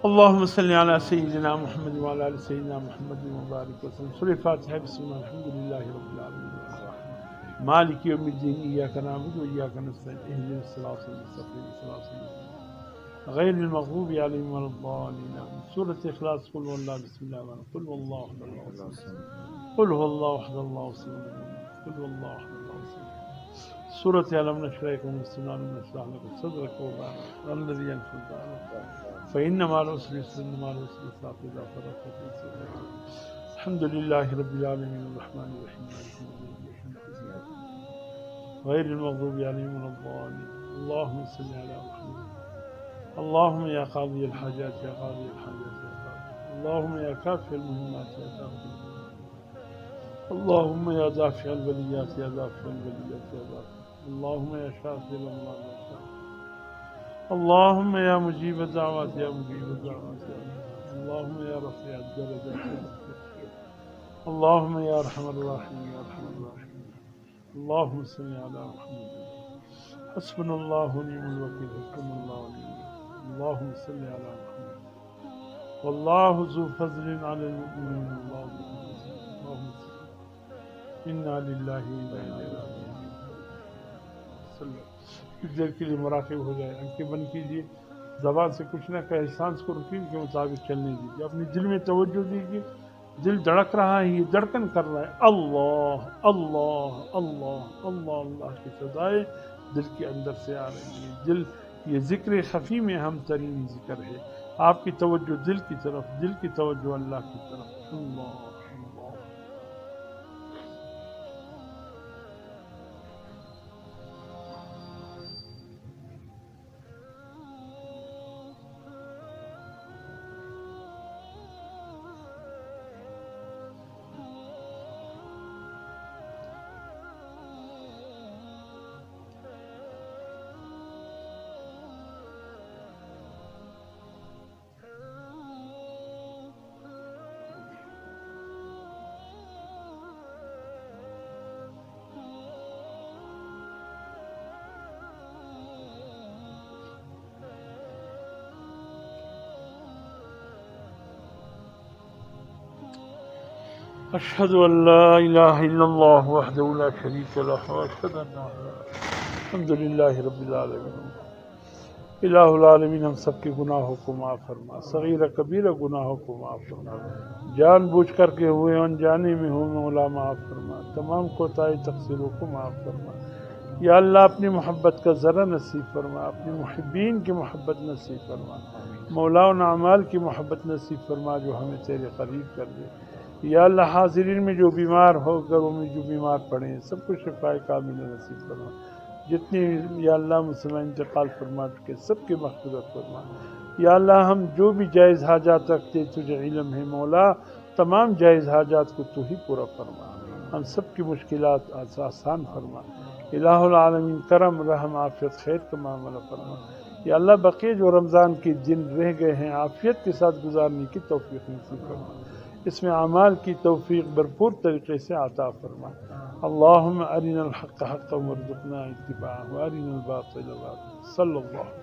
اللهم صل على سيدنا محمد وعلى ال سيدنا محمد وبارك وسلم. سورة الفاتحة. بسم الله الحمد لله رب العالمين مالك يوم الدين إياك نعبد وإياك نستعين اهدنا الصراط المستقيم صراط الذين غير المغضوب عليهم ولا الضالين. سورة الإخلاص. قل هو الله بسم الله الرحمن الرحيم. قل هو الله أحد الله الصمد. قل هو الله أحد الله الصمد. قل هو الله أحد الله الصمد. سورة ألم نشرح لكم صدرك ونشرح لكم صدرك ووضعنا الذي ينفذ عنك فإن مع العسر يسرا إن مع العسر يسرا إذا فرغت فانصب. الحمد لله رب العالمين الرحمن الرحيم مالك يوم الدين غير المغضوب عليهم ولا الضالين. اللهم صل على محمد. اللهم يا قاضي الحاجات يا قاضي الحاجات يا قاضي. اللهم يا كافي المهمات يا كافي المهمات. اللهم يا دافع البليات يا دافع البليات يا دافع. اللهم يا شافي الأمراض يا شافي. اللهم يا مجيب الدعوات يا مجيب الدعوات يا مجيب. اللهم يا رفيع الدرجات يا رفيع. اللهم يا أرحم الراحمين يا أرحم الراحمين. اللهم صل على محمد. حسبنا الله ونعم الوكيل. حسبنا الله ونعم الوكيل. اللهم صل على محمد. والله ذو فضل على المؤمنين. اللهم صل. إنا لله وإنا إليه راجعون. कुछ देर के लिए मुराकिब हो जाए, आंखें बंद कीजिए, ज़बान से कुछ ना कहे, सांस को रुकीन के मुताबिक चलने दीजिए, अपने दिल में तवज्जो दीजिए, दिल धड़क रहा है, ये धड़कन कर रहा है, अल्लाह अल्लाह अल्लाह अल्लाह अल्लाह की सदाएं दिल के अंदर से आ रही है। दिल ये जिक्र खफी में हम तरीन जिक्र है। आपकी तवज्जो दिल की तरफ, दिल की तवज्जो अल्लाह की तरफ। अल्लाह अशहदु अल्ला इलाहा इल्लल्लाह वहदहु ला शरीका लहु व अशहदु अन्ना अल्हम्दुलिल्लाहि रब्बिल आलमीन। इलाहुल आलमीन हम सबके गुनाहों को माफ़ फरमा, सगीरा कबीरा गुनाहों को माफ़ फरमा, जान बूझ कर के हुए अनजाने में हो मौला माफ़ फरमा, तमाम कोताही तक़सीरों को माफ़ फरमा। या अल्लाह अपनी मोहब्बत का ज़रा नसीब फरमा, अपने मुहिब्बीन की मोहब्बत नसीब फरमा, मौला उन अमाल की मोहब्बत नसीब फरमा जो हमें तेरे करीब कर दे। या अल्लाह हाज़िरीन में जो बीमार हो, घरों में जो बीमार पड़े हैं, सबको शिफ़ाए कामिल नसीब फरमा। जितने या अल्लाह मुसलमान इंतकाल फरमा चुके सबके मग़फ़िरत फरमा। या अल्लाह हम जो भी जायज़ हाजात रखते तुझे इल्म है मौला, तमाम जायज़ हाजात को तू ही पूरा फरमा, हम सब की मुश्किलात आसान फरमा। इलाहुल आलमीन करम रहम आफ़ियत खैर का मामला फरमा। या अल्लाह बक़िया जो रमज़ान के दिन रह गए हैं आफ़ियत के साथ गुजारने की तौफ़ीक़ नसीब फरमा, इसमें अमाल की तौफ़ीक़ भरपूर तरीक़े से अता फरमा। अल्लाहुम्मा अरिनल हक़्क़ हक़्क़न वरज़ुक़ना इत्तिबाअहु व अरिनल बातिल बातिलन। सल्लल्लाहु